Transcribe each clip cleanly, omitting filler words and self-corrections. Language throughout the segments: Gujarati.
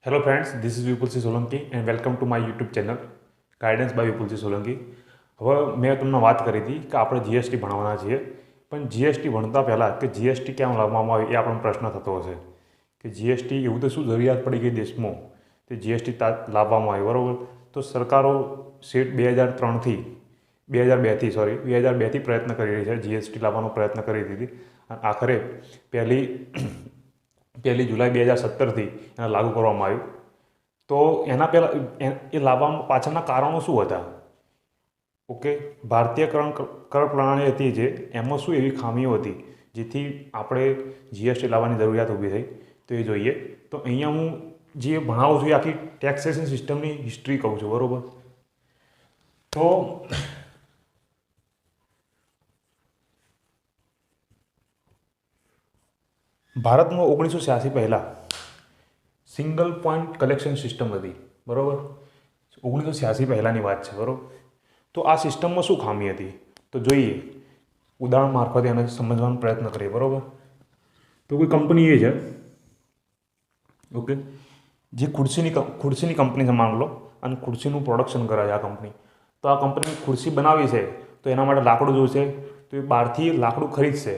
Hello friends, this is Vipul Singh Solanki and welcome to my YouTube channel guidance by Vipul Singh Solanki. હવે મેં તમને વાત કરી હતી કે આપણે જીએસટી ભણવાના છીએ, પણ જીએસટી ભણતા પહેલાં કે જીએસટી કેમ લાવવામાં આવી એ આપણને પ્રશ્ન થતો હશે કે જીએસટી એવું તો શું જરૂરિયાત પડી ગઈ દેશમાં તે જીએસટી લાવવામાં આવી, બરાબર? તો સરકારો સેટ 2003થી 2002થી પ્રયત્ન કરી રહી છે, જીએસટી લાવવાનો પ્રયત્ન કરી હતી અને આખરે પહેલી જુલાઈ 2017થી એને લાગુ કરવામાં આવ્યું। તો એના પહેલાં એ લાવવામાં પાછળના કારણો શું હતા? ઓકે, ભારતીય કર પ્રણાલી હતી જે એમાં શું એવી ખામીઓ હતી જેથી આપણે જીએસટી લાવવાની જરૂરિયાત ઊભી થઈ, તો એ જોઈએ। તો અહીંયા હું જે ભણાવું છું એ આખી ટેક્સેશન સિસ્ટમની હિસ્ટ્રી કહું છું, બરાબર? તો ભારતમાં 1986 પહેલાં સિંગલ પોઈન્ટ કલેક્શન સિસ્ટમ હતી, બરાબર? 1986 પહેલાંની વાત છે, બરાબર? તો આ સિસ્ટમમાં શું ખામી હતી તો જોઈએ, ઉદાહરણ મારફતે એને સમજવાનો પ્રયત્ન કરીએ, બરાબર? તો કોઈ કંપની એ છે, ઓકે, જે ખુરશીની કંપની છે માન લો, અને ખુરશીનું પ્રોડક્શન કરે છે આ કંપની। તો આ કંપની ખુરશી બનાવી છે તો એના માટે લાકડું જોઈશે, તો એ બહારથી લાકડું ખરીદશે,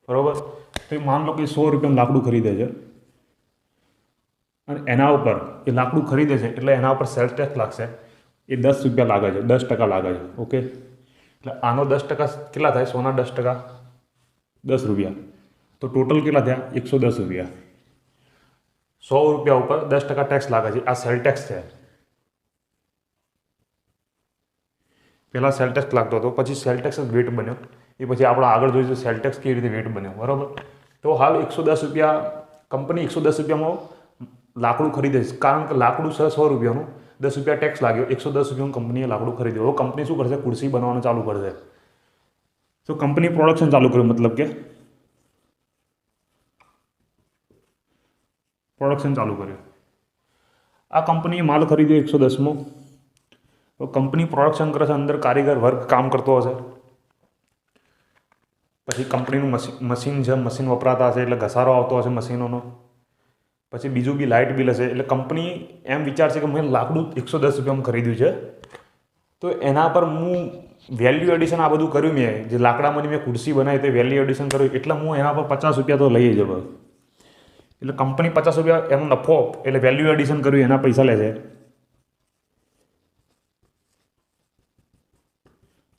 બરાબર? તો એ માન લો કે 100 રૂપિયાનું લાકડું ખરીદે છે અને એના ઉપર એ લાકડું ખરીદે છે એટલે એના ઉપર સેલ્સ ટેક્સ લાગશે, એ 10 રૂપિયા લાગે છે, 10% લાગે છે, ઓકે? એટલે આનો 10% કેટલા થાય? 100ના 10% 10 રૂપિયા, તો ટોટલ કેટલા થયા? 110 રૂપિયા। 100 રૂપિયા ઉપર 10% ટેક્સ લાગે છે, આ સેલ ટેક્સ છે। પહેલાં સેલ ટેક્સ લાગતો હતો, પછી સેલ ટેક્સ વેટ બન્યો, એ પછી આપણે આગળ જોઈશું સેલ ટેક્સ કેવી રીતે વેટ બન્યો, બરાબર? તો હાલ 110 રૂપિયા કંપની 110 રૂપિયામાં લાકડું ખરીદે છે, કારણ કે લાકડું છે 100 રૂપિયાનું, 10 રૂપિયા ટેક્સ લાગ્યો, 110 રૂપિયાનું કંપનીએ લાકડું ખરીદ્યું। હવે કંપની શું કરશે? ખુરશી બનાવવાનું ચાલુ કરશે। તો કંપની પ્રોડક્શન ચાલુ કર્યું, મતલબ કે પ્રોડક્શન ચાલુ કર્યું। આ કંપનીએ માલ ખરીદ્યો 110માં, તો કંપની પ્રોડક્શન કરે છે, અંદર કારીગર વર્ગ કામ કરતો હશે, પછી કંપનીનું મશીન છે, મશીન વપરાતા હશે એટલે ઘસારો આવતો હશે મશીનોનો, પછી બીજું બી લાઇટ બિલ હશે, એટલે કંપની એમ વિચારશે કે મેં લાકડું 110 રૂપિયામાં ખરીદ્યું છે, તો એના પર હું વેલ્યુ એડિશન આ બધું કર્યું, મેં જે લાકડામાંથી મેં ખુરશી બનાવી તે વેલ્યુ એડિશન કર્યું, એટલે હું એના પર 50 રૂપિયા તો લઈ જ, એટલે કંપની 50 રૂપિયા એનો નફો, એટલે વેલ્યુ એડિશન કર્યું એના પૈસા લે છે,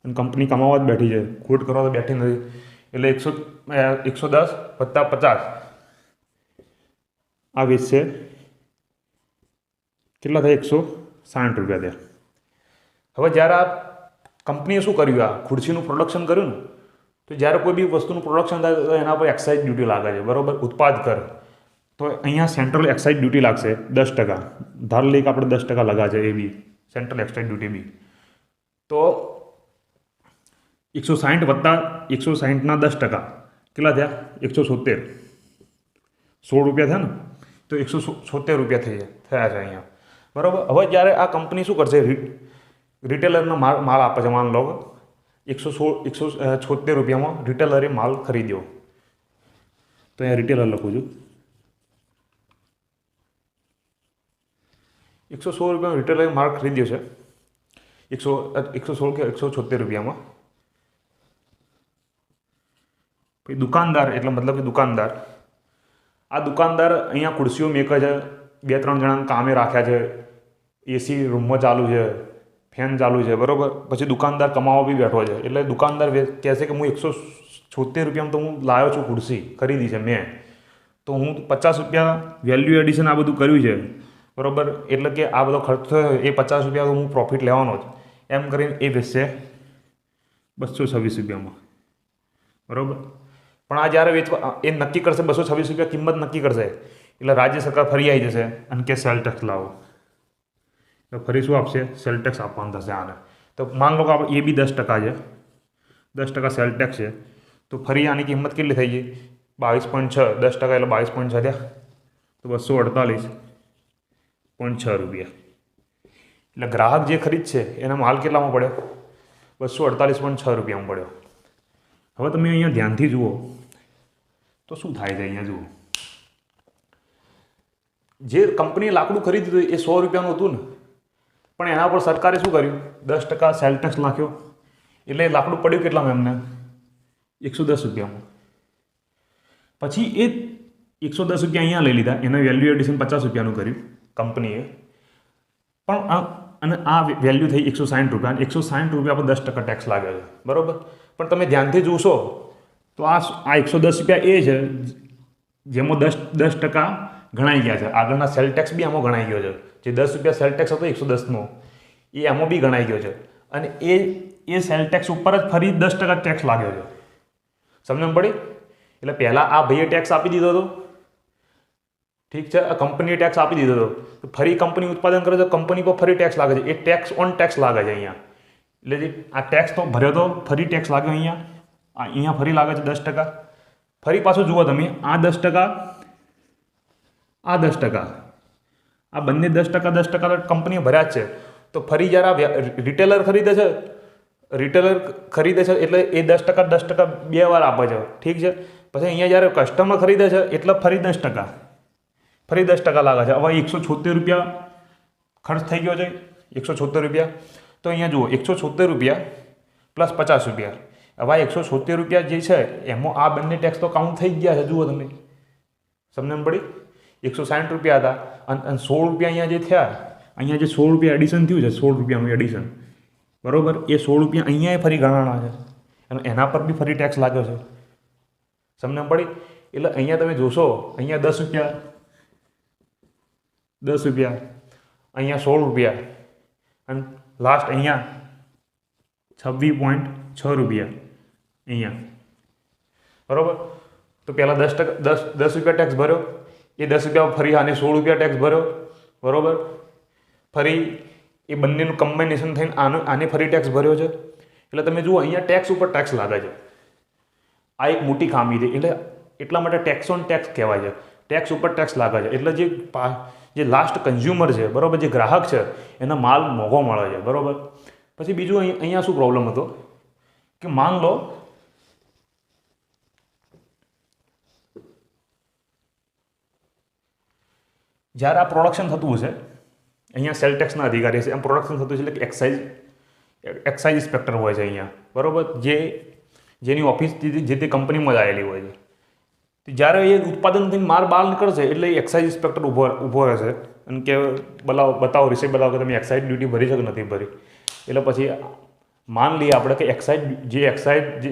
અને કંપની કમાવા જ બેઠી છે, ખોટ કરવા તો બેઠી નથી, એટલે 110 વત્તા 50 આ વેચશે, કેટલા થાય? 160 રૂપિયા થયા। હવે જ્યારે આ કંપનીએ શું કર્યું? આ ખુરશીનું પ્રોડક્શન કર્યું ને, તો જ્યારે કોઈ બી વસ્તુનું પ્રોડક્શન થાય તો એના પર એક્સાઇઝ ડ્યુટી લાગે છે, બરાબર? ઉત્પાદ કર, તો અહીંયા સેન્ટ્રલ એક્સાઇઝ ડ્યુટી લાગશે 10%, ધાર લઈ કે આપણે 10% લગાવે છે, એ બી સેન્ટ્રલ એક્સાઇઝ ડ્યુટી બી। તો 160 વત્તા 160ના 10% કેટલા થયા? 170, 16 રૂપિયા થયા ને, તો 170 રૂપિયા થયા છે અહીંયા, બરાબર? હવે જ્યારે આ કંપની શું કરશે? રિટેલરનો માલ આપે છે, માન લો 176 રૂપિયામાં રિટેલરે માલ ખરીદ્યો, તો અહીંયા રિટેલર લખું છું, 116 રૂપિયામાં રિટેલરે માલ ખરીદ્યો છે, 116 કે 176 રૂપિયામાં। પછી દુકાનદાર, એટલે મતલબ કે દુકાનદાર, આ દુકાનદાર અહીંયા ખુરશીઓ મેકે છે, 2-3 જણાને કામે રાખ્યા છે, એસી રૂમમાં ચાલુ છે, ફેન ચાલુ છે, બરાબર? પછી દુકાનદાર કમાવા બી બેઠો છે, એટલે દુકાનદાર કહેશે કે હું 176 રૂપિયામાં તો હું લાવ્યો છું, ખુરશી ખરીદી છે મેં, તો હું 50 રૂપિયા વેલ્યુ એડિશન આ બધું કર્યું છે, બરાબર? એટલે કે આ બધો ખર્ચ થયો એ 50 રૂપિયા તો હું પ્રોફિટ લેવાનો જ, એમ કરીને એ વેચશે 226 રૂપિયામાં, બરાબર? પણ આ જ્યારે વેચવા એ નક્કી કરશે 226 રૂપિયા કિંમત નક્કી કરશે, એટલે રાજ્ય સરકાર ફરી આવી જશે અને કે સેલ ટેક્સ લાવો, તો ફરી શું આપશે? સેલ ટેક્સ આપવાનું થશે આને। તો માન લો કે આપણે એ બી 10% છે, 10% સેલ ટેક્સ છે, તો ફરી આની કિંમત કેટલી થઈ ગઈ? 22.6, 10% એટલે 22.6 થયા, તો 248.6 રૂપિયા। એટલે ગ્રાહક જે ખરીદશે એના માલ કેટલામાં પડ્યો? 248.6 રૂપિયામાં પડ્યો। હવે તમે અહીંયા ધ્યાનથી જુઓ તો શું થાય છે? અહીંયા જુઓ, જે કંપનીએ લાકડું ખરીદ્યું હતું એ 100 રૂપિયાનું હતું ને, પણ એના પર સરકારે શું કર્યું, 10% સેલ ટેક્સ નાખ્યો, એટલે લાકડું પડ્યું કેટલામાં એમને, 110 રૂપિયામાં. પછી એ 110 રૂપિયા અહીંયા લઈ લીધા, એના વેલ્યુ એડિશન 50 રૂપિયાનું કર્યું કંપનીએ, પણ અને આ વેલ્યુ થઈ 160 રૂપિયા. 160 રૂપિયા પર 10% ટેક્સ લાગે છે, બરાબર. પણ તમે ધ્યાનથી જોશો તો આ 110 રૂપિયા એ છે જેમાં 10% ગણાઈ ગયા છે. આગળના સેલ ટેક્સ બી આમાં ગણાઈ ગયો છે. જે 10 રૂપિયા સેલ ટેક્સ હતો 110નો, એ આમાં બી ગણાઈ ગયો છે. અને એ સેલ ટેક્સ ઉપર જ ફરી 10% ટેક્સ લાગ્યો છે. સમજણ પડી? એટલે પહેલાં આ ભાઈએ ટેક્સ આપી દીધો હતો, ઠીક છે, આ કંપનીએ ટેક્સ આપી દીધો હતો, તો ફરી કંપની ઉત્પાદન કરે તો કંપની પર ફરી ટેક્સ લાગે છે. એ ટેક્સ ઓન ટેક્સ લાગે છે અહીંયા. એટલે જે આ ટેક્સ તો ભર્યો તો ફરી ટેક્સ લાગ્યો અહીંયા ફરી લાગે છે 10%. ફરી પાછું જુઓ તમે, આ 10%, આ 10%, આ બંને 10% કંપનીએ ભર્યા જ છે. તો ફરી જ્યારે આ રિટેલર ખરીદે છે એટલે એ 10% બે વાર આપે છે, ઠીક છે. પછી અહીંયા જ્યારે કસ્ટમર ખરીદે છે એટલે ફરી 10% લાગે છે. હવે 176 રૂપિયા ખર્ચ થઈ ગયો છે, 176 રૂપિયા. તો અહીંયા જુઓ, 176 રૂપિયા પ્લસ 50 રૂપિયા. હવે 176 રૂપિયા જે છે એમાં આ બંને ટેક્સ તો કાઉન્ટ થઈ ગયા છે. જુઓ તમે, સમજણ પડી? 160 રૂપિયા હતા અને 16 રૂપિયા અહીંયા જે થયા, અહીંયા જે 16 રૂપિયા એડિશન થયું છે, 16 રૂપિયાનું એડિશન, બરાબર, એ 16 રૂપિયા અહીંયા ફરી ગણાણા છે અને એના પર બી ફરી ટેક્સ લાગ્યો છે. સમજણ પડી? એટલે અહીંયા તમે જોશો, અહીંયા 10 રૂપિયા, અહીંયા 16 રૂપિયા અને લાસ્ટ અહીંયા 26.6 રૂપિયા અહીંયા, બરાબર. તો પહેલાં 10 રૂપિયા ટેક્સ ભર્યો, એ 10 રૂપિયા ફરી આને 16 રૂપિયા ટેક્સ ભર્યો, બરાબર. ફરી એ બંનેનું કમ્બાઇનેશન થઈને આને ફરી ટેક્સ ભર્યો છે. એટલે તમે જુઓ, અહીંયા ટેક્સ ઉપર ટેક્સ લાગે છે. આ એક મોટી ખામી છે. એટલા માટે ટેક્સ ઓન ટેક્સ કહેવાય છે. ટેક્સ ઉપર ટેક્સ લાગે છે એટલે જે લાસ્ટ કન્ઝ્યુમર છે, બરાબર, જે ગ્રાહક છે, એનો માલ મોંઘો મળે છે, બરાબર. પછી બીજું અહીંયા શું પ્રોબ્લેમ હતો કે માન લો જ્યારે આ પ્રોડક્શન થતું હશે, અહીંયા સેલ ટેક્સના અધિકારી છે, એમ પ્રોડક્શન થતું છે એટલે એક્સાઇઝ ઇન્સ્પેક્ટર હોય છે અહીંયા, બરાબર, જેની ઓફિસ જે તે કંપનીમાં જ આવેલી હોય છે. જ્યારે એ ઉત્પાદન થઈને માલ બહાર નીકળશે એટલે એક્સાઇઝ ઇન્સ્પેક્ટર ઊભો રહેશે અને કે બતાવો રિસીપ્ટ બતાવો કે તમે એક્સાઇઝ ડ્યુટી ભરી છે કે નથી ભરી. એટલે પછી માન લઈએ આપણે કે એક્સાઇઝ જે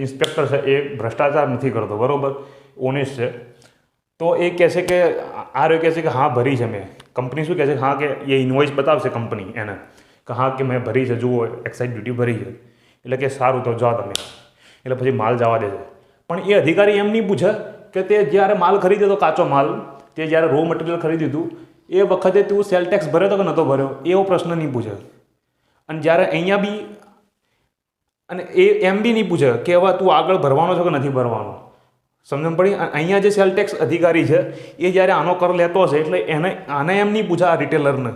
ઇન્સ્પેક્ટર છે એ ભ્રષ્ટાચાર નથી કરતો, બરાબર, ઓનેસ્ટ છે. તો એ કહેશે કે આ રહ્યો કહેશે કે હા ભરી છે મેં. કંપની શું કહેશે? હા, કે એ ઇન્વોઇસ બતાવશે કંપની એને કે હા કે મેં ભરી છે, જુઓ એક્સાઇઝ ડ્યુટી ભરી છે. એટલે કે સારું, તો જાઓ તમે. એટલે પછી માલ જવા દેશે. પણ એ અધિકારી એમ નહીં પૂછે કે તે જ્યારે માલ ખરીદ્યો હતો, કાચો માલ, તે જ્યારે રો મટીરિયલ ખરીદ્યું હતું એ વખતે તું સેલ ટેક્સ ભર્યો હતો કે નહોતો ભર્યો, એવો પ્રશ્ન નહીં પૂછે. અને જ્યારે અહીંયા બી અને એ એમ બી નહીં પૂછે કે હવે તું આગળ ભરવાનો છો કે નથી ભરવાનો. સમજણ પડી? અહીંયા જે સેલ ટેક્સ અધિકારી છે એ જ્યારે આનો કર લેતો હશે એટલે આને એમ નહીં પૂછે આ રિટેલરને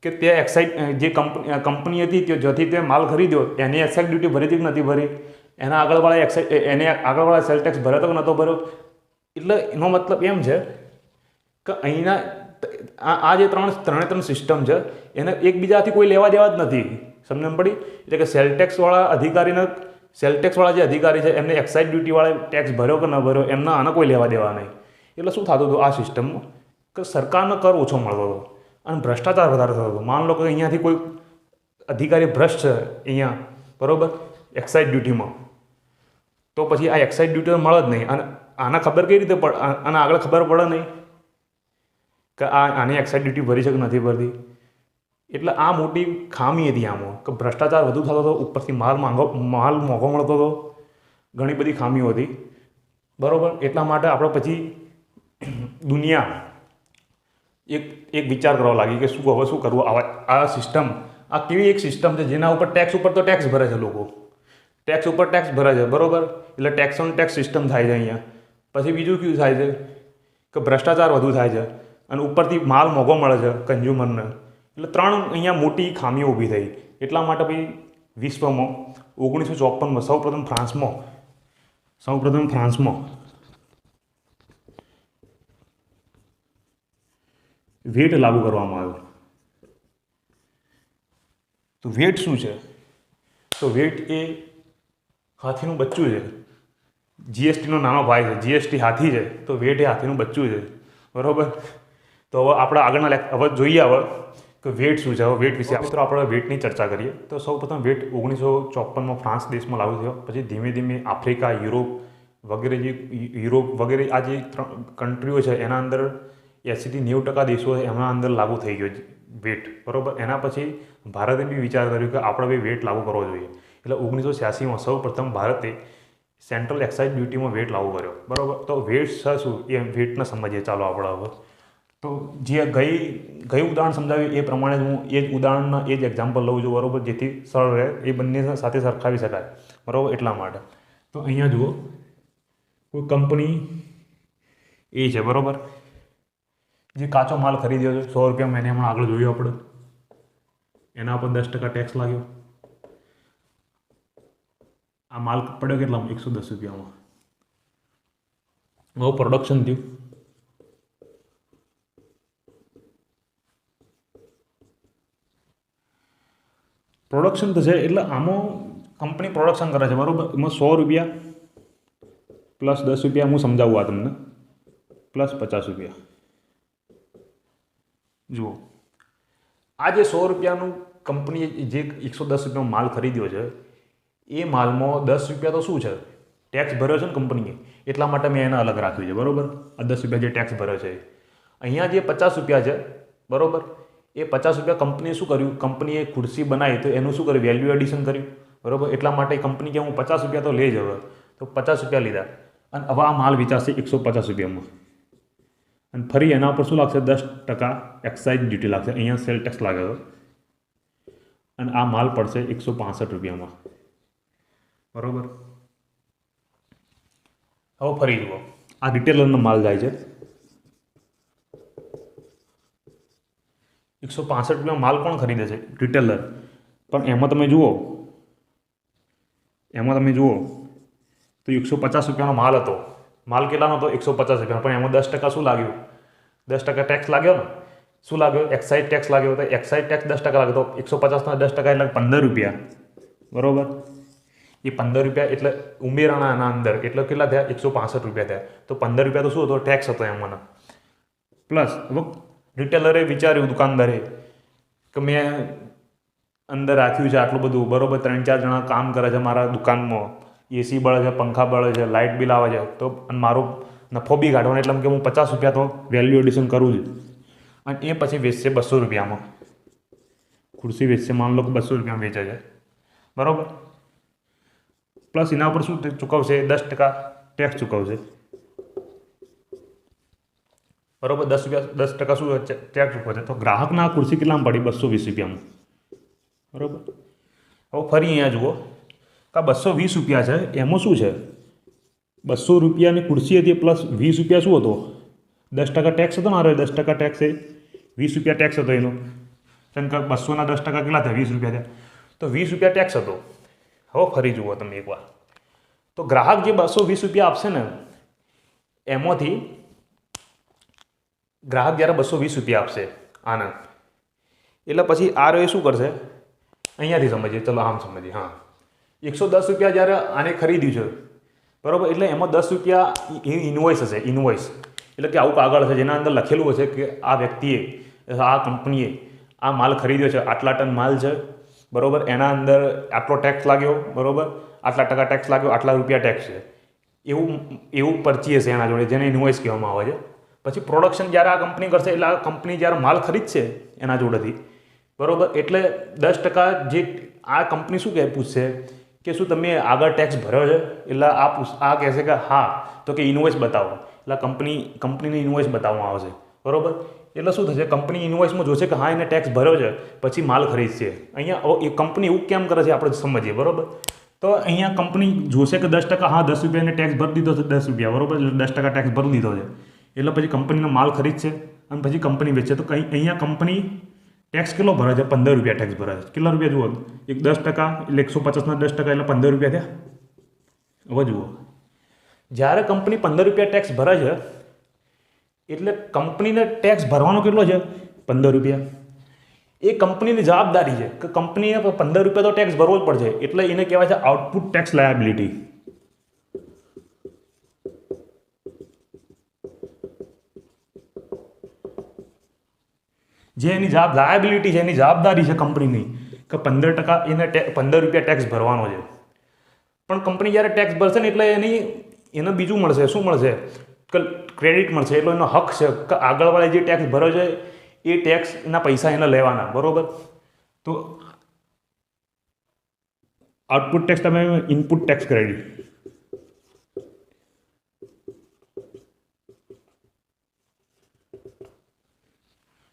કે તે એક્સાઇઝ જે કંપની હતી જેથી તે માલ ખરીદ્યો એની એક્સાઇઝ ડ્યુટી ભરી હતી કે નથી ભરી, એને આગળવાળા સેલ ટેક્સ ભર્યો હતો કે નહોતો ભર્યો. એટલે એનો મતલબ એમ છે કે અહીંના આ જે ત્રણે સિસ્ટમ છે એને એકબીજાથી કોઈ લેવા દેવા જ નથી. સમજણ પડી? એટલે કે સેલ ટેક્સવાળા જે અધિકારી છે એમને એક્સાઇઝ ડ્યુટીવાળા ટેક્સ ભર્યો કે ન ભર્યો એમના આને કોઈ લેવા દેવા નહીં. એટલે શું થતું હતું આ સિસ્ટમમાં કે સરકારનો કર ઓછો મળતો હતો અને ભ્રષ્ટાચાર વધારે થતો હતો. માન લો કે અહીંયાથી કોઈ અધિકારી ભ્રષ્ટ છે અહીંયા, બરાબર, એક્સાઇઝ ડ્યુટીમાં, તો પછી આ એક્સાઇઝ ડ્યુટી મળે જ નહીં. અને આને ખબર કઈ રીતે પડે? અને આગળ ખબર પડે નહીં કે આની એક્સાઇઝ ડ્યુટી ભરી છે કે નથી ભરતી. એટલે આ મોટી ખામી હતી આમાં કે ભ્રષ્ટાચાર વધુ થતો હતો, ઉપરથી માલ મોંઘો મળતો હતો, ઘણી બધી ખામીઓ હતી, બરાબર. એટલા માટે આપણે પછી દુનિયા એક વિચાર કરવા લાગી કે હવે શું કરવું. આ સિસ્ટમ, આ કેવી એક સિસ્ટમ છે જેના ઉપર ટેક્સ ઉપર તો ટેક્સ ભરે છે લોકો, ટેક્સ ઉપર ટેક્સ ભરે છે, બરાબર. એટલે ટેક્સ ઓન ટેક્સ સિસ્ટમ થાય છે અહીંયા. પછી બીજું કયું થાય છે કે ભ્રષ્ટાચાર વધુ થાય છે અને ઉપરથી માલ મોંઘો મળે છે કન્ઝ્યુમરને. એટલે ત્રણ અહીંયા મોટી ખામીઓ ઊભી થઈ. એટલા માટે પછી વિશ્વમાં 1954માં સૌપ્રથમ ફ્રાન્સમાં વેટ લાગુ કરવામાં આવ્યો. તો વેટ શું છે? તો વેટ એ હાથીનું બચ્ચું છે. જીએસટીનો નાનો ભાઈ છે. જીએસટી હાથી છે, તો વેટ એ હાથીનું બચ્ચું છે. બરાબર. તો હવે આપણે આગળના હવે જોઈએ હવે કે વેટ શું છે. હવે વેટ વિશે મિત્રો આપણે વેટની ચર્ચા કરીએ. તો સૌપ્રથમ વેટ 1954માં ફ્રાન્સ દેશમાં લાગુ થયો. પછી ધીમે ધીમે આફ્રિકા, યુરોપ વગેરે આ જે કન્ટ્રીઓ છે એના અંદર 80-90% દેશો એના અંદર લાગુ થઈ ગયો વેટ. બરાબર. એના પછી ભારતે બી વિચાર કર્યો કે આપણે બી વેટ લાગુ કરવો જોઈએ. એટલે 1986માં સૌ પ્રથમ ભારતે સેન્ટ્રલ એક્સાઇઝ ડ્યુટીમાં વેટ લાગુ કર્યો. બરાબર. તો વેટ છે શું એ વેટને સમજીએ ચાલો આપણે હવે. તો જે ગઈ ઉદાહરણ સમજાવ્યું એ પ્રમાણે હું એ જ ઉદાહરણના એ જ એક્ઝામ્પલ લઉં છું. બરાબર. જેથી સરળ રહે, એ બંને સાથે સરખાવી શકાય. બરાબર. એટલા માટે તો અહીંયા જુઓ, કોઈ કંપની એ છે. બરાબર. જે કાચો માલ ખરીદ્યો છે 100 રૂપિયા, મેં હમણાં આગળ જોયું આપણે, એના પર 10% ટેક્સ લાગ્યો. આ માલ પડ્યો કેટલામાં? 110 રૂપિયામાં. હવે પ્રોડક્શન થયું. પ્રોડક્શન થશે એટલે આમાં કંપની પ્રોડક્શન કરે છે. બરાબર. એમાં 100 રૂપિયા પ્લસ 10 રૂપિયા હું સમજાવું આ તમને, પ્લસ 50 રૂપિયા. જુઓ, આ જે 100 રૂપિયાનું કંપનીએ જે 110 રૂપિયાનો માલ ખરીદ્યો છે, એ માલમાં 10 રૂપિયા તો શું છે? ટેક્સ ભર્યો છે ને કંપનીએ, એટલા માટે મેં એને અલગ રાખ્યું છે. બરાબર. આ 10 રૂપિયા જે ટેક્સ ભર્યો છે. અહીંયા જે 50 રૂપિયા છે, બરાબર, એ 50 રૂપિયા કંપનીએ શું કર્યું? કંપનીએ ખુરશી બનાવી તો એનું શું કર્યું? વેલ્યુ એડિશન કર્યું. બરાબર. એટલા માટે કંપની કે હું 50 રૂપિયા તો લઈ જ, હવે તો 50 રૂપિયા લીધા. અને હવે આ માલ વેચાશે 150 રૂપિયામાં. અને ફરી એના પર શું લાગશે? 10% એક્સાઇઝ ડ્યુટી લાગશે. અહીંયા સેલ ટેક્સ લાગ્યો હતો. અને આ માલ પડશે 165 રૂપિયામાં. બરાબર. હવે ફરી જુઓ, આ રિટેલરનો માલ જાય છે 165 રૂપિયામાં. માલ કોણ ખરીદે છે? રિટેલર. પણ એમાં તમે જુઓ તો 150 રૂપિયાનો માલ હતો. માલ કેટલાનો હતો? 150 રૂપિયાનો. પણ એમાં 10% શું લાગ્યું? 10% ટેક્સ લાગ્યો ને. શું લાગ્યો? એક્સાઇઝ ટેક્સ લાગ્યો. તો એક્સાઇઝ ટેક્સ 10% લાગ્યો તો 150ના 10% એટલે 15 રૂપિયા. બરાબર. એ 15 રૂપિયા એટલે ઉમેરાના એના અંદર એટલે કેટલા થયા? 165 રૂપિયા થયા. તો 15 રૂપિયા તો શું હતો? ટેક્સ હતો એમાં. પ્લસ હવે રિટેલરે વિચાર્યું, દુકાનદારે, કે મેં અંદર રાખ્યું છે આટલું બધું. બરાબર. 3-4 જણા કામ કરે છે મારા દુકાનમાં, એસી બળે છે, પંખા બળે છે, લાઇટ બિલ આવે છે, તો મારો નફો બી કાઢવાનો, એટલે કે હું 50 રૂપિયા તો વેલ્યુ એડિશન કરું છું. અને એ પછી વેચશે 200 રૂપિયામાં. ખુરશી વેચશે, માન લો કે 200 રૂપિયામાં વેચે છે. બરાબર. પ્લસ એના ઉપર શું ચૂકવશે? 10% ટેક્સ ચૂકવશે. બરાબર. 10% શું ટેક્સ ચૂકવશે? તો ગ્રાહકના ખુરશી કેટલામાં પડી? 220 રૂપિયામાં. બરાબર. હવે ફરી અહીંયા જુઓ કે આ 220 રૂપિયા છે, એમાં શું છે? 200 રૂપિયાની ખુરશી હતી, પ્લસ 20 રૂપિયા શું હતો? 10% ટેક્સ હતો ને. 10% ટેક્સ એ 20 રૂપિયા ટેક્સ હતો એનો. કારણ કે 200ના 10% કેટલા થયા? 20 રૂપિયા થયા. તો 20 રૂપિયા ટેક્સ હતો. હવે ફરી જુઓ તમે એકવાર, તો ગ્રાહક જે 220 રૂપિયા આપશે ને, એમાંથી ગ્રાહક જ્યારે 220 રૂપિયા આપશે આના, એટલે પછી આ એ શું કરશે? અહીંયાથી સમજીએ, ચલો આમ સમજીએ. હા, 110 રૂપિયા જ્યારે આને ખરીદ્યું છે, બરાબર, એટલે એમાં 10 રૂપિયા એ ઇન્વોઇસ હશે. ઇન્વોઇસ એટલે કે આવું કાગળ હશે જેના અંદર લખેલું હશે કે આ વ્યક્તિએ, આ કંપનીએ આ માલ ખરીદ્યો છે, આટલા ટન માલ છે, બરાબર, એના અંદર આટલો ટેક્સ લાગ્યો, બરાબર, આટલા ટકા ટેક્સ લાગ્યો, આટલા રૂપિયા ટેક્સ છે, એવું પરચી હશે એના જોડે, જેને ઇન્વોઇસ કહેવામાં આવે છે. પછી પ્રોડક્શન જ્યારે આ કંપની કરશે, એટલે આ કંપની જ્યારે માલ ખરીદશે એના જોડેથી, બરાબર, એટલે 10% જે આ કંપની શું પૂછશે કે શું તમે આગળ ટેક્સ ભર્યો છે? એટલે આ કહેશે કે હા, તો કે ઇન્વોઇસ બતાવો. એટલે કંપનીની ઇન્વોઇસ બતાવવામાં આવશે, બરાબર. એટલે શું થશે? કંપની ઇન્વોઇસમાં જોશે કે હા એને ટેક્સ ભર્યો છે, પછી માલ ખરીદશે. અહીંયા એ કંપની એવું કેમ કરે છે આપણે સમજીએ, બરાબર. તો અહીંયા કંપની જોશે કે 10%, હા 10 રૂપિયાને ટેક્સ ભરી દીધો છે, 10 રૂપિયા, બરાબર, એટલે 10% ટેક્સ ભરી દીધો છે, એટલે પછી કંપનીનો માલ ખરીદશે અને પછી કંપની વેચશે. તો અહીંયા કંપની ટેક્સ કેટલો ભરે છે? 15 રૂપિયા ટેક્સ ભરે છે. કેટલા રૂપિયા જુઓ? 10% એટલે 150ના 10% એટલે 15 રૂપિયા થયા. હવે જુઓ, જ્યારે કંપની 15 રૂપિયા ટેક્સ ભરે છે, એટલે કંપનીને ટેક્સ ભરવાનો કેટલો છે? 15 રૂપિયા. એ કંપનીની જવાબદારી છે કે કંપનીએ 15 રૂપિયા તો ટેક્સ ભરવો જ પડશે. એટલે એને કહેવાય છે આઉટપુટ ટેક્સ લાયબિલિટી. જે એની લાયબિલિટી છે, એની જવાબદારી છે કંપનીની કે 15% એને 15 રૂપિયા ટેક્સ ભરવાનો છે. પણ કંપની જ્યારે ટેક્સ ભરશે ને એટલે એને બીજું મળશે. શું મળશે? કે ક્રેડિટ મળશે. એટલો એનો હક છે કે આગળવાળા જે ટેક્સ ભર્યો છે એ ટેક્સના પૈસા એને લેવાના. બરાબર? તો આઉટપુટ ટેક્સ તમે ઇનપુટ ટેક્સ ક્રેડિટ.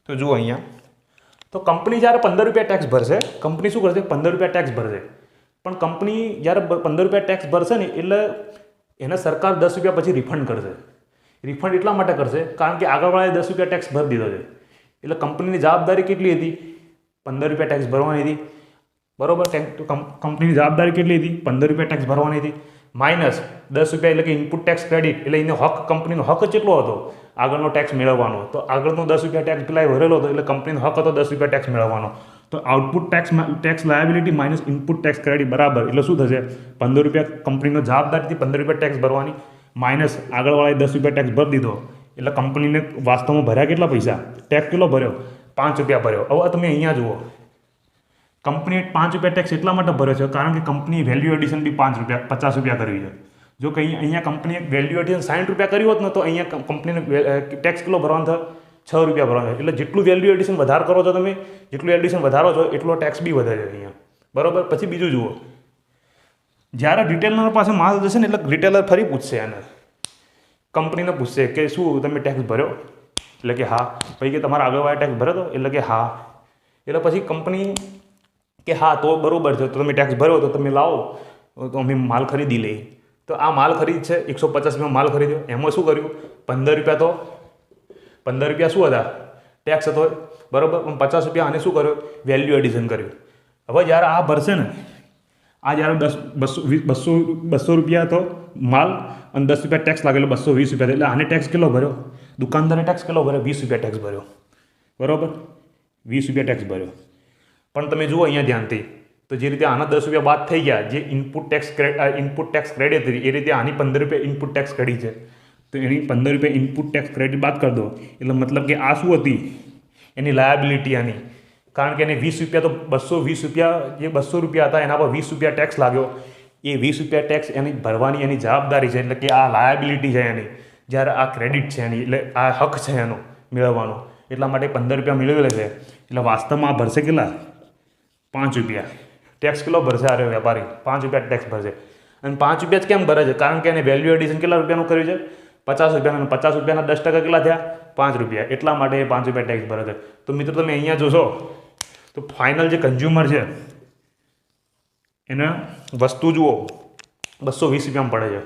તો જુઓ અહીંયા, તો કંપની જ્યારે 15 રૂપિયા ટેક્સ ભરશે, કંપની શું કરશે? 15 રૂપિયા ટેક્સ ભરશે. પણ કંપની જ્યારે 15 રૂપિયા ટેક્સ ભરશે ને એટલે એને સરકાર 10 રૂપિયા પછી રિફંડ કરશે. રિફંડ એટલા માટે કરશે કારણ કે આગળવાળાએ 10 રૂપિયા ટેક્સ ભરી દીધો છે. એટલે કંપનીની જવાબદારી કેટલી હતી? 15 રૂપિયા ટેક્સ ભરવાની હતી. બરાબર? કંપનીની જવાબદારી કેટલી હતી? 15 રૂપિયા ટેક્સ ભરવાની હતી. માઇનસ 10 રૂપિયા એટલે કે ઇનપુટ ટેક્સ ક્રેડિટ. એટલે એનો હક, કંપનીનો હક કેટલો હતો આગળનો ટેક્સ મેળવવાનો? તો આગળનો 10 રૂપિયા ટેક્સ પેલા ભરેલો હતો એટલે કંપનીનો હક હતો 10 રૂપિયા ટેક્સ મેળવવાનો. તો output tax liability minus input tax credit બરાબર. એટલે શું થશે? 15 રૂપિયા કંપનીનો જવાબદારીથી 15 રૂપિયા ટેક્સ ભરવાની, માઇનસ આગળવાળાએ 10 રૂપિયા ટેક્સ ભરી દીધો. એટલે કંપનીને વાસ્તવમાં ભર્યા કેટલા પૈસા? ટેક્સ કેટલો ભર્યો? 5 રૂપિયા ભર્યો. હવે તમે અહીંયા જુઓ, કંપનીએ 5 રૂપિયા ટેક્સ એટલા માટે ભર્યો છે કારણ કે કંપની વેલ્યુ એડિશન બી 50 રૂપિયા કરવી છે. જો કે અહીંયા કંપનીએ વેલ્યુ એડિશન 60 રૂપિયા કર્યું હોત ને તો અહીંયા કંપનીને ટેક્સ કેટલો ભરવાનો થાય? 6 રૂપિયા ભરવાનો. એટલે જેટલું વેલ્યુ એડિશન વધારે કરો છો તમે, જેટલું એડિશન વધારો છો એટલો ટેક્સ બી વધે છે અહીંયા. બરાબર? પછી બીજું જુઓ, જ્યારે રિટેલર પાસે માલ જશે ને એટલે રિટેલર ફરી પૂછશે એને, કંપનીને પૂછશે કે શું તમે ટેક્સ ભર્યો? એટલે કે હા. પછી કે તમારા આગળવાળા ટેક્સ ભર્યો હતો? એટલે કે હા. એટલે પછી કંપની કે હા તો બરાબર છે, તો તમે ટેક્સ ભર્યો તો તમે લાવો તો અમે માલ ખરીદી લઈએ. તો આ માલ ખરીદ છે 150 માલ ખરીદ્યો. એમાં શું કર્યું? 15 રૂપિયા તો 15 રૂપિયા શું હતા? ટેક્સ હતો. બરાબર? પણ 50 રૂપિયા આને શું કર્યો? વેલ્યુ એડિશન કર્યું. હવે જ્યારે આ ભરશે ને, આ જ્યારે 200 રૂપિયા હતો માલ અને 10 રૂપિયા ટેક્સ લાગેલો, 220 રૂપિયા. એટલે આને ટેક્સ કેટલો ભર્યો? દુકાનદારે ટેક્સ કેટલો ભર્યો? 20 રૂપિયા ટેક્સ ભર્યો. બરાબર? 20 રૂપિયા ટેક્સ ભર્યો. પણ તમે જુઓ અહીંયા ધ્યાનથી, તો જે રીતે આના 10 રૂપિયા બાદ થઈ ગયા, જે ઇનપુટ ટેક્સ ક્રેડિટ હતી એ રીતે આની 15 રૂપિયા ઇનપુટ ટેક્સ ક્રેડિટ છે. તો એની 15 રૂપિયા ઇનપુટ ટેક્સ ક્રેડિટ બાદ કરી દો. એટલે મતલબ કે આ શું હતી? એની લાયબિલિટી આની. કારણ કે એને 20 રૂપિયા તો 220 રૂપિયા, જે 200 રૂપિયા હતા એના પર 20 રૂપિયા ટેક્સ લાગ્યો. એ 20 રૂપિયા ટેક્સ એની ભરવાની એની જવાબદારી છે. એટલે કે આ લાયબિલિટી છે એની, જ્યારે આ ક્રેડિટ છે એની, એટલે આ હક છે એનો મેળવવાનો. એટલા માટે 15 રૂપિયા મેળવેલા છે. એટલે વાસ્તવમાં આ ભરશે કેટલા? 5 રૂપિયા ટેક્સ. કેટલો ભરશે? અરે વેપારી 5 રૂપિયા ટેક્સ ભરશે. અને 5 રૂપિયા જ કેમ ભરે છે? કારણ કે એને વેલ્યુ એડિશન કેટલા રૂપિયાનું કર્યું છે? 50 રૂપિયાનું. 50 રૂપિયાના 10% કેટલા થયા? 5 રૂપિયા. એટલા માટે એ 5 રૂપિયા ટેક્સ ભરે છે. તો મિત્રો તમે અહીંયા જોશો તો ફાઇનલ જે કન્ઝ્યુમર છે એને વસ્તુ જુઓ 220 રૂપિયામાં પડે છે.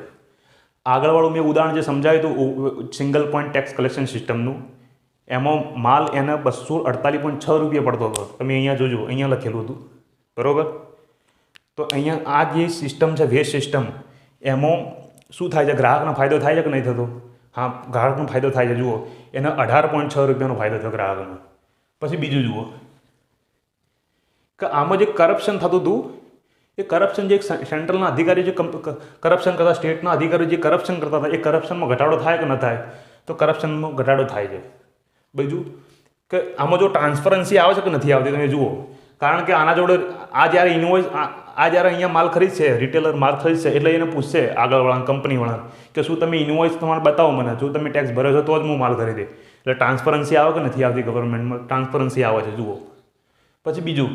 આગળવાળું મેં ઉદાહરણ જે સમજાવ્યું હતું સિંગલ પોઈન્ટ ટેક્સ કલેક્શન સિસ્ટમનું, એમાં માલ એને 248.6 રૂપિયા પડતો હતો. તમે અહીંયા જોજો, અહીંયા લખેલું હતું. બરાબર? તો અહીંયા આ જે સિસ્ટમ છે વેસ્ટ સિસ્ટમ, એમાં શું થાય છે? ગ્રાહકનો ફાયદો થાય છે કે નહીં થતો? હા, ગ્રાહકનો ફાયદો થાય છે. જુઓ, એને 18.6 રૂપિયાનો ફાયદો થયો ગ્રાહકનો. પછી બીજું જુઓ કે આમાં જે કરપ્શન થતું હતું, એ કરપ્શન જે સેન્ટ્રલના અધિકારી જે કરપ્શન કરતા, સ્ટેટના અધિકારીઓ જે કરપ્શન કરતા હતા, એ કરપ્શનમાં ઘટાડો થાય કે ન થાય? તો કરપ્શનમાં ઘટાડો થાય છે. બીજું કે આમાં જો ટ્રાન્સપરન્સી આવે છે કે નથી આવતી? તમે જુઓ, કારણ કે આના જોડે આ જ્યારે ઇનવોઇસ, આ જ્યારે અહીંયા માલ ખરીદશે, રિટેલર માલ ખરીદશે એટલે એને પૂછશે આગળવાળા કંપનીવાળા કે શું તમે ઇનવોઇસ તમારે બતાવો મને, જો તમે ટેક્સ ભર્યો છો તો જ હું માલ ખરીદે. એટલે ટ્રાન્સપરન્સી આવે કે નથી આવતી? ગવર્મેન્ટમાં ટ્રાન્સપરન્સી આવે છે. જુઓ. પછી બીજું,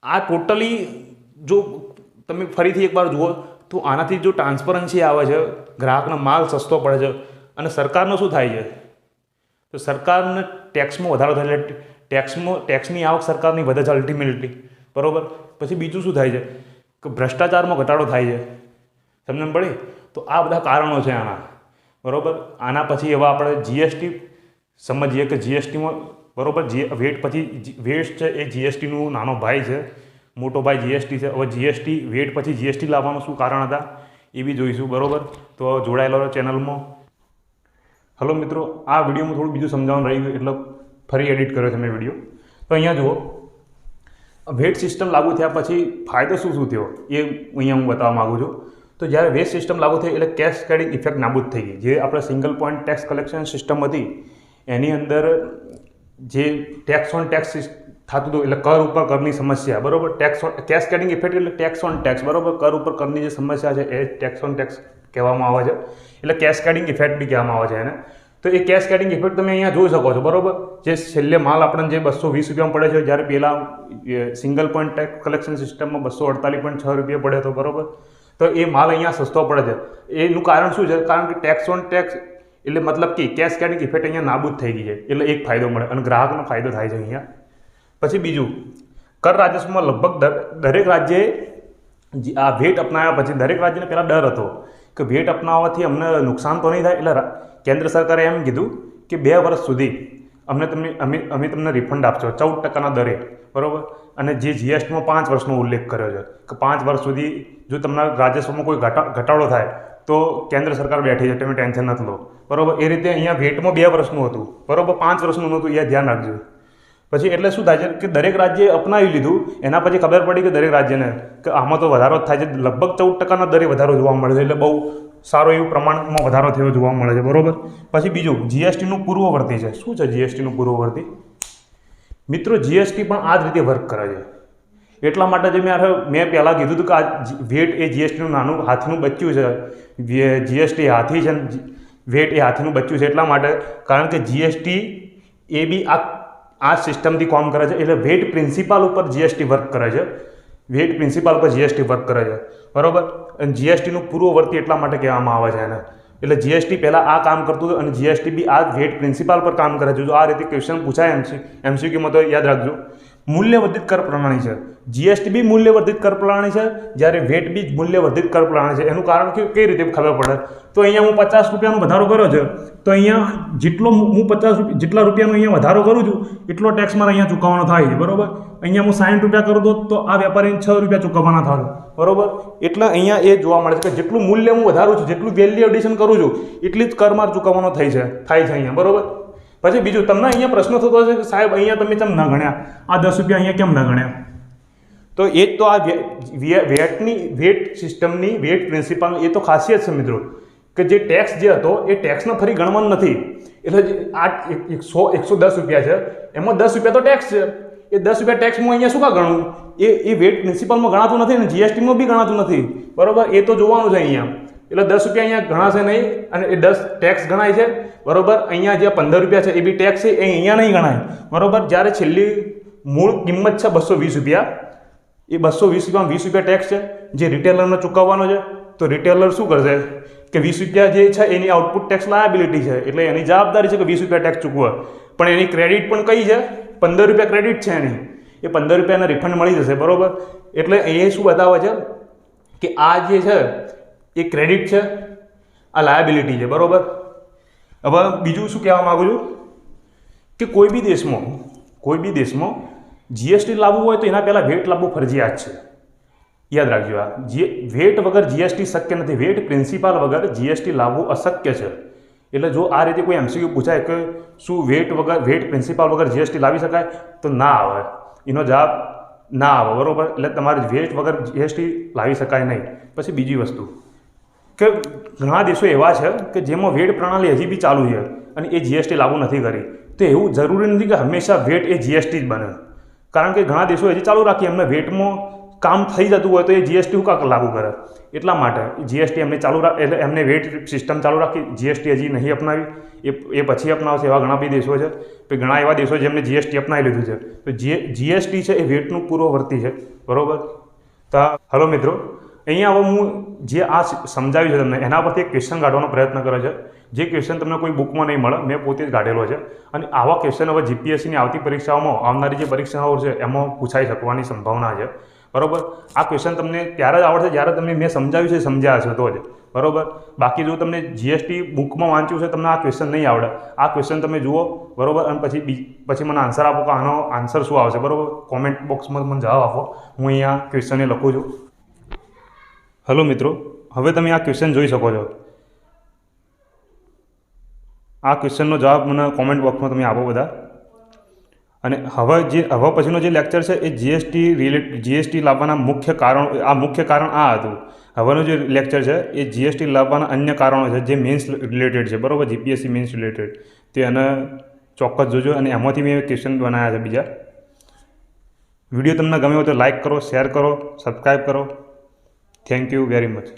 આ ટોટલી જો તમે ફરીથી એકવાર જુઓ તો આનાથી જો ટ્રાન્સપરન્સી આવે છે, ગ્રાહકનો માલ સસ્તો પડે છે, અને સરકારનો શું થાય છે? તો સરકારને ટેક્સમાં વધારો થાય. એટલે ટેક્સની આવક સરકારની વધે છે અલ્ટિમેટલી. બરાબર? પછી બીજું શું થાય છે? કે ભ્રષ્ટાચારમાં ઘટાડો થાય છે. સમજણ પડી? તો આ બધા કારણો છે આના. બરાબર? આના પછી એવા આપણે જીએસટી સમજીએ કે જીએસટીમાં, બરાબર, વેટ પછી વેટ છે એ જીએસટીનું નાનો ભાઈ છે, મોટો ભાઈ જીએસટી છે. હવે જીએસટી વેટ પછી જીએસટી લાવવાનું શું કારણ હતા એ બી જોઈશું. બરાબર? તો જોડાયેલો ચેનલમાં. હલો મિત્રો, આ વિડીયોમાં થોડું બીજું સમજાવવાનું રહી ગયું એટલે ફરી એડિટ કર્યો છે મેં વિડીયો. તો અહીંયા જુઓ, વેટ સિસ્ટમ લાગુ થયા પછી ફાયદો શું થયો એ અહીંયા હું બતાવવા માગું છું. તો જ્યારે વેટ સિસ્ટમ લાગુ થઈ એટલે કેસ્કેડિંગ ઇફેક્ટ નાબૂદ થઈ ગઈ. જે આપણે single point tax collection system હતી એની અંદર જે ટેક્સ ઓન ટેક્સ થતું હતું, એટલે કર ઉપર કરની સમસ્યા, બરાબર. કેસ્કેડિંગ ઇફેક્ટ એટલે ટેક્સ ઓન ટેક્સ, બરાબર. કર ઉપર કરની જે સમસ્યા છે એ ટેક્સ ઓન ટેક્સ કહેવામાં આવે છે, એટલે કેસ્કેડિંગ ઇફેક્ટ બી કહેવામાં આવે છે એને. તો એ કેસ્કેડિંગ ઇફેક્ટ તમે અહીંયા જોઈ શકો છો, બરાબર. જે છેલ્લે માલ આપણને જે 220 રૂપિયામાં પડે છે, જ્યારે પહેલાં સિંગલ પોઈન્ટ ટેક્સ કલેક્શન સિસ્ટમમાં 248.6 રૂપિયા પડે હતો, બરાબર. તો એ માલ અહીંયા સસ્તો પડે છે. એનું કારણ શું છે? કારણ કે ટેક્સ ઓન ટેક્સ એટલે મતલબ કે કેસ્કેડિંગ ઇફેક્ટ અહીંયા નાબૂદ થઈ ગઈ છે, એટલે એક ફાયદો મળે અને ગ્રાહકનો ફાયદો થાય છે અહીંયા. પછી બીજું, કર રાજસ્વમાં લગભગ દરેક રાજ્યએ આ વેટ અપનાવ્યા પછી દરેક રાજ્યને પહેલાં ડર હતો કે વેટ અપનાવવાથી અમને નુકસાન તો નહીં થાય, એટલે કેન્દ્ર સરકારે એમ કીધું કે 2 વર્ષ સુધી અમે તમને રિફંડ આપશો 14% દરે, બરાબર. અને જે જીએસટીમાં 5 વર્ષનો ઉલ્લેખ કર્યો છે કે 5 વર્ષ સુધી જો તમને રાજસ્વમાં કોઈ ઘટાડો થાય તો કેન્દ્ર સરકાર બેઠી છે, તમે ટેન્શન નથી લો, બરાબર. એ રીતે અહીંયા વેટમાં 2 વર્ષનું હતું, બરાબર, 5 વર્ષનું નહોતું, એ ધ્યાન રાખજો. પછી એટલે શું થાય છે કે દરેક રાજ્યએ અપનાવી લીધું, એના પછી ખબર પડી કે દરેક રાજ્યને કે આમાં તો વધારો જ થાય છે, લગભગ 14% દરે વધારો જોવા મળે છે, એટલે બહુ સારો એવું પ્રમાણમાં વધારો થયો જોવા મળે છે, બરાબર. પછી બીજું, જીએસટીનું પૂર્વવર્તી છે. શું છે જીએસટીનું પૂર્વવર્તી? મિત્રો, જીએસટી પણ આ જ રીતે વર્ક કરે છે. એટલા માટે જે મેં પહેલાં કીધું હતું કે આ વેટ એ જીએસટીનું નાનું હાથીનું બચ્ચું છે, જીએસટી હાથી છે, વેટ એ હાથીનું બચ્ચું છે. એટલા માટે કારણ કે જીએસટી એ બી આ સિસ્ટમથી કામ કરે છે, એટલે વેટ પ્રિન્સિપાલ ઉપર જીએસટી વર્ક કરે છે, વેટ પ્રિન્સિપાલ પર જીએસટી વર્ક કરે છે, બરાબર. અને જીએસટીનું પૂર્વવર્તી એટલા માટે કહેવામાં આવે છે એને, એટલે જીએસટી પહેલાં આ કામ કરતું હતું અને જીએસટી બી આ વેટ પ્રિન્સિપાલ પર કામ કરે છે. જો આ રીતે ક્વેશ્ચન પૂછાય એમસીક્યુમાં તો યાદ રાખજો. મૂલ્યવર્ધિત કર પ્રણાલી છે, જીએસટી બી મૂલ્યવર્ધિત કર પ્રણાલી છે, જ્યારે વેટ બી મૂલ્યવર્ધિત કર પ્રણાલી છે. એનું કારણ કઈ રીતે ખબર પડે? તો અહીંયા હું 50 રૂપિયાનો વધારો કર્યો છે, તો અહીંયા જેટલો હું 50 જેટલા રૂપિયાનો અહીંયા વધારો કરું છું એટલો ટેક્સ મારે અહીંયા ચૂકવવાનો થાય છે, બરાબર. અહીંયા હું 60 રૂપિયા કરું તો આ વેપારીને 6 રૂપિયા ચૂકવવાના થાય, બરાબર. એટલે અહીંયા એ જોવા મળે છે કે જેટલું મૂલ્ય હું વધારું છું, જેટલું વેલ્યુ એડિશન કરું છું, એટલી જ કર માર ચૂકવવાનો થાય છે અહીંયા, બરાબર. પછી બીજું, તમને અહીંયા પ્રશ્ન થતો હશે કે સાહેબ અહીંયા તમે કેમ ના ગણ્યા, આ 10 રૂપિયા અહીંયા કેમ ના ગણ્યા? તો એ જ તો આ વેટ સિસ્ટમની વેટ પ્રિન્સિપાલ એ તો ખાસિયત છે મિત્રો, કે જે ટેક્સ જે હતો એ ટેક્સને ફરી ગણવાનું નથી. એટલે આ 110 રૂપિયા છે, એમાં 10 રૂપિયા તો ટેક્સ છે, એ 10 રૂપિયા ટેક્સ હું અહીંયા શું કા ગણું? એ વેટ પ્રિન્સિપાલમાં ગણાતું નથી અને જીએસટીમાં બી ગણાતું નથી, બરાબર. એ તો જોવાનું છે અહીંયા. એટલે 10 રૂપિયા અહીંયા ગણાશે નહીં અને એ 10 ટેક્સ ગણાય છે, બરાબર. અહીંયા જે 15 રૂપિયા છે એ બી ટેક્સ છે, એ અહીંયા નહીં ગણાય, બરાબર. જ્યારે છેલ્લી મૂળ કિંમત છે 220 રૂપિયા, એ 220 રૂપિયામાં 20 રૂપિયા ટેક્સ છે જે રિટેલરને ચૂકવવાનો છે. તો રિટેલર શું કરશે કે 20 રૂપિયા જે છે એની આઉટપુટ ટેક્સ લાયાબિલિટી છે, એટલે એની જવાબદારી છે કે 20 રૂપિયા ટેક્સ ચૂકવવા. પણ એની ક્રેડિટ પણ કઈ છે? 15 રૂપિયા ક્રેડિટ છે એની, એ 15 રૂપિયાના રિફંડ મળી જશે, બરાબર. એટલે એ શું બતાવે છે કે આ જે છે એ ક્રેડિટ છે, આ લાયાબિલિટી છે, બરાબર. હવે બીજું શું કહેવા માગું છું કે કોઈ બી દેશમાં જીએસટી લાવવું હોય તો એના પહેલાં વેટ લાવવું ફરજિયાત છે. યાદ રાખજો, આ વેટ વગર જીએસટી શક્ય નથી, વેટ પ્રિન્સિપાલ વગર જીએસટી લાવવું અશક્ય છે. એટલે જો આ રીતે કોઈ એમસીક્યુ પૂછાય કે શું વેટ પ્રિન્સિપાલ વગર જીએસટી લાવી શકાય, તો ના આવે, એનો જવાબ ના આવે, બરાબર. એટલે તમારે વેટ વગર જીએસટી લાવી શકાય નહીં. પછી બીજી વસ્તુ કે ઘણા દેશો એવા છે કે જેમાં વેટ પ્રણાલી હજી બી ચાલુ છે અને એ જીએસટી લાગુ નથી કરી. તો એવું જરૂરી નથી કે હંમેશા વેટ એ જીએસટી જ બને, કારણ કે ઘણા દેશો હજી ચાલુ રાખી, એમને વેટમાં કામ થઈ જતું હોય તો એ જીએસટી હું કાંક લાગુ કરે. એટલા માટે જીએસટી એમને એટલે એમને વેટ સિસ્ટમ ચાલુ રાખી, જીએસટી હજી નહીં અપનાવી, એ પછી અપનાવશે. એવા ઘણા બી દેશો છે, તો ઘણા એવા દેશો જેમને જીએસટી અપનાવી લીધું છે. તો જીએસટી છે એ વેટનું પૂર્વવર્તી છે, બરાબર. તો હલો મિત્રો, અહીંયા હવે હું જે આ સમજાવ્યું છે તમને એના પરથી એક ક્વેશ્ચન કાઢવાનો પ્રયત્ન કર્યો છે, જે ક્વેશ્ચન તમને કોઈ બુકમાં નહીં મળે, મેં પોતે જ કાઢેલો છે. અને આવા ક્વેશ્ચન હવે જીપીએસસીની આવતી પરીક્ષાઓમાં, આવનારી જે પરીક્ષાઓ છે એમાં પૂછાઈ શકવાની સંભાવના છે, બરાબર. આ ક્વેશ્ચન તમને ત્યારે જ આવડશે જ્યારે તમને મેં સમજાવ્યું છે, સમજ્યા હશે તો જ, બરાબર. બાકી જો તમને જીએસટી બુકમાં વાંચ્યું છે, તમને આ ક્વેશ્ચન નહીં આવડે. આ ક્વેશ્ચન તમે જુઓ, બરાબર, અને પછી મને આન્સર આપો કે આનો આન્સર શું આવશે, બરાબર. કોમેન્ટ બોક્સમાં મને જવાબ આપો, હું અહીંયા ક્વેશ્ચને લખું છું. હલો મિત્રો, હવે તમે આ ક્વેશ્ચન જોઈ શકો છો. આ ક્વેશ્ચનનો જવાબ મને કોમેન્ટ બોક્સમાં તમે આપો બધા. અને હવે પછીનો જે લેક્ચર છે એ જીએસટી લાવવાના મુખ્ય કારણ આ હતું. હવેનું જે લેક્ચર છે એ જીએસટી લાવવાના અન્ય કારણો છે જે મેન્સ રિલેટેડ છે, બરાબર, જીપીએસસી મેન્સ રિલેટેડ. તે એને ચોક્કસ જોજો અને એમાંથી મેં ક્વેશ્ચન બનાવ્યા છે બીજા. વિડીયો તમને ગમ્યો હોય તો લાઇક કરો, શેર કરો, સબસ્ક્રાઈબ કરો. Thank you very much.